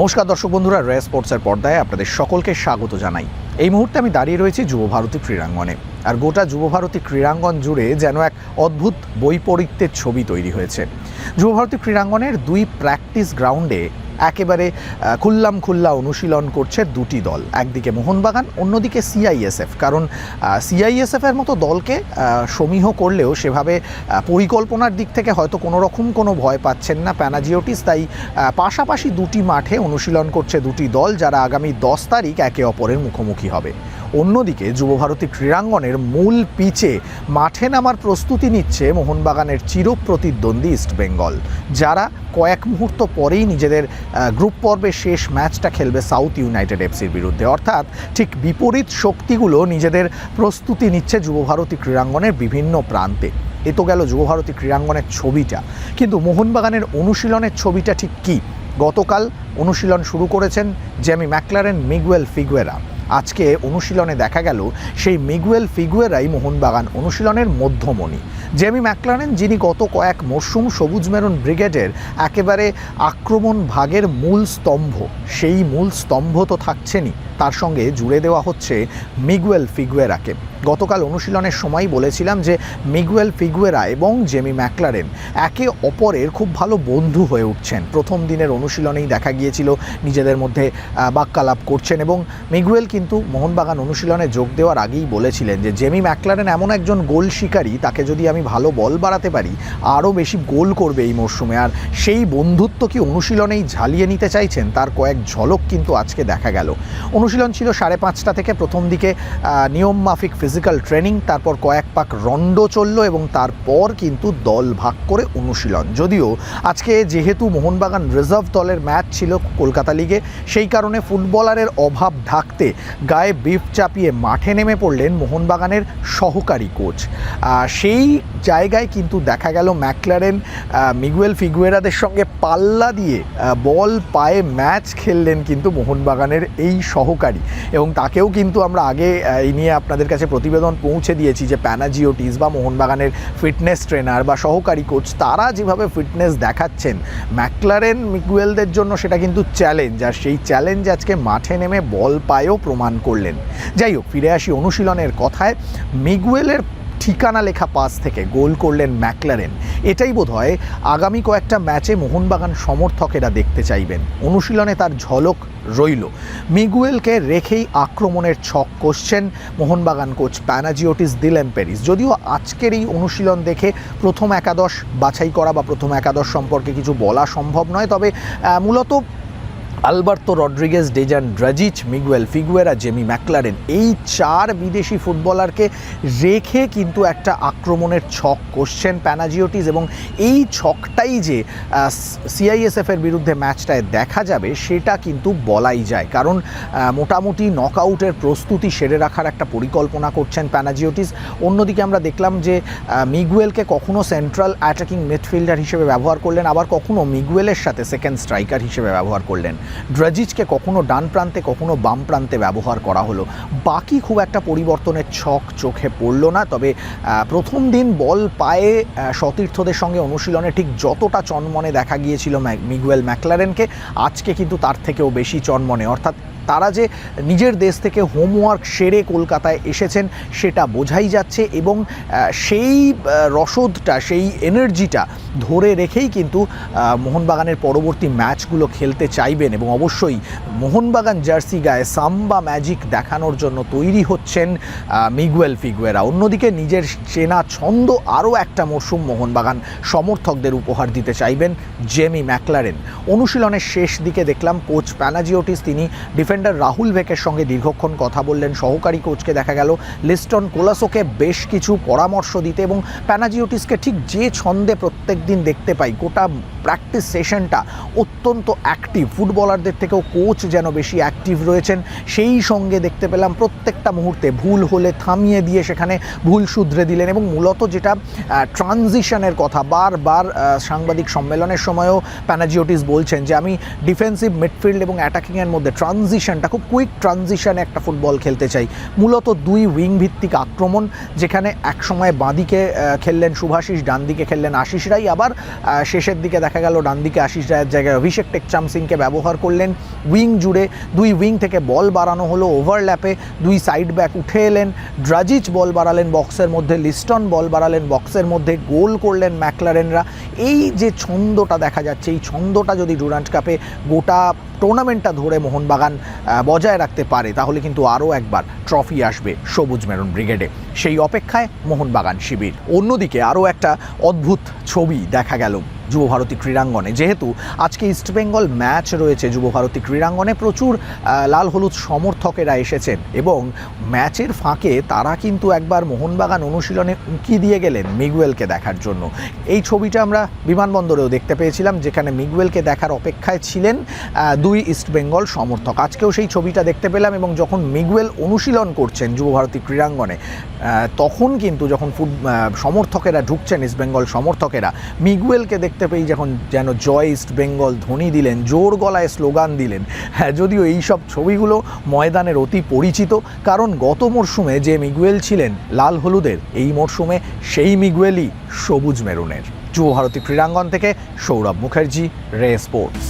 নমস্কার দর্শক বন্ধুরা, রে স্পোর্টসের পর্দায় আপনাদের সকলকে স্বাগত জানাই। এই মুহূর্তে আমি দাঁড়িয়ে রয়েছি যুবভারতী ক্রীড়াঙ্গনে, আর গোটা যুবভারতী ক্রীড়াঙ্গন জুড়ে যেন এক অদ্ভুত বৈপরীত্যের ছবি তৈরি হয়েছে। যুবভারতী ক্রীড়াঙ্গনের দুই প্র্যাকটিস গ্রাউন্ডে একেবারে খুল্লা অনুশীলন করছে দুটি দল, একদিকে মোহনবাগান, অন্যদিকে সিআইএসএফ। কারণ সিআইএসএফের মতো দলকে সমীহ করলেও সেভাবে পরিকল্পনার দিক থেকে হয়তো কোনো ভয় পাচ্ছেন না প্যানাজিওটিস, তাই পাশাপাশি দুটি মাঠে অনুশীলন করছে দুটি দল, যারা আগামী 10 তারিখ একে অপরের মুখোমুখি হবে। অন্যদিকে যুবভারতী ক্রীড়াঙ্গনের মূল পিচে মাঠে নামার প্রস্তুতি নিচ্ছে মোহনবাগানের চিরপ্রতিদ্বন্দ্বী ইস্টবেঙ্গল, যারা কয়েক মুহূর্ত পরেই নিজেদের গ্রুপ পর্বে শেষ ম্যাচটা খেলবে সাউথ ইউনাইটেড এফসির বিরুদ্ধে। অর্থাৎ ঠিক বিপরীত শক্তিগুলো নিজেদের প্রস্তুতি নিচ্ছে যুবভারতী ক্রীড়াঙ্গনের বিভিন্ন প্রান্তে। এ তো গেল যুবভারতী ক্রীড়াঙ্গনের ছবিটা, কিন্তু মোহনবাগানের অনুশীলনের ছবিটা ঠিক কী? গতকাল অনুশীলন শুরু করেছেন জেমি ম্যাকলারেন, মিগুয়েল ফিগুয়েরা। আজকে অনুশীলনে দেখা গেল সেই মিগুয়েল ফিগুয়েরাই মোহনবাগান অনুশীলনের মধ্যমণি। জেমি ম্যাকলারেন, যিনি গত কয়েক মরশুম সবুজ মেরুন ব্রিগেডের একেবারে আক্রমণ ভাগের মূল স্তম্ভ, সেই মূল স্তম্ভ তো থাকছেনই, তার সঙ্গে জুড়ে দেওয়া হচ্ছে মিগুয়েল ফিগুয়েরাকে। গতকাল অনুশীলনের সময় বলেছিলাম যে মিগুয়েল ফিগুয়েরা এবং জেমি ম্যাকলারেন একে অপরের খুব ভালো বন্ধু হয়ে উঠছেন। প্রথম দিনের অনুশীলনেই দেখা গিয়েছিল নিজেদের মধ্যে বাক্যালাপ করছেন, এবং মিগুয়েল কিন্তু মোহনবাগান অনুশীলনে যোগ দেওয়ার আগেই বলেছিলেন যে জেমি ম্যাকলারেন এমন একজন গোল শিকারী, তাকে যদি আমি ভালো বল বাড়াতে পারি আরও বেশি গোল করবে এই মরশুমে। আর সেই বন্ধুত্ব কি অনুশীলনেই ঝালিয়ে নিতে চাইছেন, তার কয়েক ঝলক কিন্তু আজকে দেখা গেল। অনুশীলন ছিল 5:30 থেকে। প্রথম দিকে নিয়ম মাফিক ফিজিক্যাল ট্রেনিং, তারপর কয়েক পাক রন্ডো চলল, এবং তারপর কিন্তু দল ভাগ করে অনুশীলন। যদিও আজকে যেহেতু মোহনবাগান রিজার্ভ দলের ম্যাচ ছিল কলকাতা লিগে, সেই কারণে ফুটবলারের অভাব ঢাকতে গায়ে বিফ চাপিয়ে মাঠে নেমে পড়লেন মোহনবাগানের সহকারী কোচ। সেই জায়গায় কিন্তু দেখা গেল ম্যাকলারেন মিগুয়েল ফিগুয়েরাদের সঙ্গে পাল্লা দিয়ে বল পায়ে ম্যাচ খেললেন কিন্তু মোহনবাগানের এই সহকারী, এবং তাকেও কিন্তু আমরা আগে এই নিয়ে আপনাদের কাছে প্রতিবেদন পৌঁছে দিয়েছি যে প্যানাজিওটিস বা মোহনবাগানের ফিটনেস ট্রেনার বা সহকারী কোচ, তারা যেভাবে ফিটনেস দেখাচ্ছেন ম্যাকলারেন মিগুয়েলদের জন্য সেটা কিন্তু চ্যালেঞ্জ, আর সেই চ্যালেঞ্জ আজকে মাঠে নেমে বল পায়েও প্রমাণ করলেন। যাই হোক, ফিরে আসি অনুশীলনের কথায়। মিগুয়েলের ঠিকানা লেখা পাস থেকে গোল করলেন ম্যাকলারেন। এটাই বোধহয় আগামী কয়েকটা ম্যাচে মোহনবাগান সমর্থকেরা দেখতে চাইবেন। অনুশীলনে তার ঝলক রইল। মিগুয়েলকে রেখেই আক্রমণের ছক কষছেন মোহনবাগান কোচ প্যানাজিওটিস দিলেম্পেরিস। যদিও আজকের এই অনুশীলন দেখে প্রথম একাদশ বাছাই করা বা প্রথম একাদশ সম্পর্কে কিছু বলা সম্ভব নয়, তবে মূলত Alberto Rodriguez, Dejan Drazic, Miguel Figueira, Jamie Maclaren, এই 4 বিদেশি ফুটবলারকে রেখে কিন্তু একটা আক্রমণের ছক কষছেন প্যানাজিওটিস, এবং এই ছকটাই যে সিআইএসএফের বিরুদ্ধে ম্যাচটায় দেখা যাবে সেটা কিন্তু বলাই যায়। কারণ মোটামুটি নকআউটের প্রস্তুতি সেরে রাখার একটা পরিকল্পনা করছেন প্যানাজিওটিস। অন্যদিকে আমরা দেখলাম যে মিগুয়েলকে কখনো সেন্ট্রাল অ্যাটাকিং মিডফিল্ডার হিসেবে ব্যবহার করলেন, আবার কখনো মিগুয়েলের সাথে সেকেন্ড স্ট্রাইকার হিসেবে ব্যবহার করলেন। ড্রাজিচকে কখনো ডান প্রান্তে কখনো বাম প্রান্তে ব্যবহার করা হলো। বাকি খুব একটা পরিবর্তনের ছক চোখে পড়ল না, তবে প্রথম দিন বল পায়ে সতীর্থদের সঙ্গে অনুশীলনে ঠিক যতটা চনমনে দেখা গিয়েছিল মিগুয়েল ম্যাকলারেনকে, আজকে কিন্তু তার থেকেও বেশি চনমনে। অর্থাৎ তারা যে নিজের দেশ থেকে হোমওয়ার্ক সেরে কলকাতায় এসেছেন সেটা বোঝাই যাচ্ছে, এবং সেই রসদটা, সেই এনার্জিটা ধরে রেখেই কিন্তু মোহনবাগানের পরবর্তী ম্যাচগুলো খেলতে চাইবেন, এবং অবশ্যই মোহনবাগান জার্সি গায়ে সাম্বা ম্যাজিক দেখানোর জন্য তৈরি হচ্ছেন মিগুয়েল ফিগুয়েরা। অন্যদিকে নিজের চেনা ছন্দ আরও একটা মরশুম মোহনবাগান সমর্থকদের উপহার দিতে চাইবেন জেমি ম্যাকলারেন। অনুশীলনের শেষ দিকে দেখলাম কোচ প্যানাজিওটিস তিনি ডিফেন্ডার রাহুল ভেকের সঙ্গে দীর্ঘক্ষণ কথা বললেন। সহকারী কোচকে দেখা গেল লিস্টন কোলাসোকে বেশ কিছু পরামর্শ দিতে, এবং প্যানাজিওটিসকে ঠিক যে ছন্দে প্রত্যেক দিন দেখতে পাই, গোটা প্র্যাকটিস সেশনটা অত্যন্ত অ্যাক্টিভ, ফুটবলারদের থেকেও কোচ যেন বেশি অ্যাক্টিভ রয়েছেন, সেই সঙ্গে দেখতে পেলাম প্রত্যেকটা মুহূর্তে ভুল হলে থামিয়ে দিয়ে সেখানে ভুল শুধরে দিলেন, এবং মূলত যেটা ট্রানজিশনের কথা বারবার সাংবাদিক সম্মেলনের সময়ও প্যানাজিওটিস বলছেন যে আমি ডিফেন্সিভ মিডফিল্ড এবং অ্যাটাকিংয়ের মধ্যে ট্রানজিশন ট্রানজিশনটা, খুব কুইক ট্রানজিশনে একটা ফুটবল খেলতে চাই। মূলত দুই উইং ভিত্তিক আক্রমণ, যেখানে একসময় বাঁদিকে খেললেন শুভাশিস, ডান দিকে খেললেন আশিস রাই, আবার শেষের দিকে দেখা গেল ডান দিকে আশিস রায়ের জায়গায় অভিষেক টেকচাম সিংকে ব্যবহার করলেন। উইং জুড়ে দুই উইং থেকে বল বাড়ানো হলো ওভারল্যাপে, দুই সাইড ব্যাক উঠে এলেন, ড্রাজিচ বল বাড়ালেন বক্সের মধ্যে, লিস্টন বল বাড়ালেন বক্সের মধ্যে, গোল করলেন ম্যাকলারেনরা। এই যে ছন্দটা দেখা যাচ্ছে, এই ছন্দটা যদি ডুরান্ড কাপে গোটা টুর্নামেন্টটা ধরে মোহনবাগান বজায় রাখতে পারে, তাহলে কিন্তু আরও একবার ট্রফি আসবে সবুজ মেরুন ব্রিগেডে। সেই অপেক্ষায় মোহনবাগান শিবির। অন্যদিকে আরও একটা অদ্ভুত ছবি দেখা গেল যুবভারতী ক্রীড়াঙ্গনে। যেহেতু আজকে ইস্টবেঙ্গল ম্যাচ রয়েছে যুবভারতী ক্রীড়াঙ্গনে, প্রচুর লাল হলুদ সমর্থকেরা এসেছেন এবং ম্যাচের ফাঁকে তারা কিন্তু একবার মোহনবাগান অনুশীলনে উঁকি দিয়ে গেলেন মিগুয়েলকে দেখার জন্য। এই ছবিটা আমরা বিমানবন্দরেও দেখতে পেয়েছিলাম, যেখানে মিগুয়েলকে দেখার অপেক্ষায় ছিলেন দুই ইস্টবেঙ্গল সমর্থক। আজকেও সেই ছবিটা দেখতে পেলাম এবং যখন মিগুয়েল অনুশীলন করছেন যুবভারতী ক্রীড়াঙ্গনে, তখন কিন্তু যখন সমর্থকেরা ঢুকছেন, ইস্টবেঙ্গল সমর্থকেরা মিগুয়েলকে দেখতে পেয়ে যখন যেন জয় ইস্ট বেঙ্গল ধ্বনি দিলেন, জোর গলায় স্লোগান দিলেন। হ্যাঁ, যদিও এই সব ছবিগুলো ময়দানের অতি পরিচিত, কারণ গত মরশুমে যে মিগুয়েল ছিলেন লাল হলুদের, এই মরশুমে সেই মিগুয়েলই সবুজ মেরুনের। যুবভারতী ক্রীড়াঙ্গন থেকে সৌরভ মুখার্জি, রে স্পোর্টস।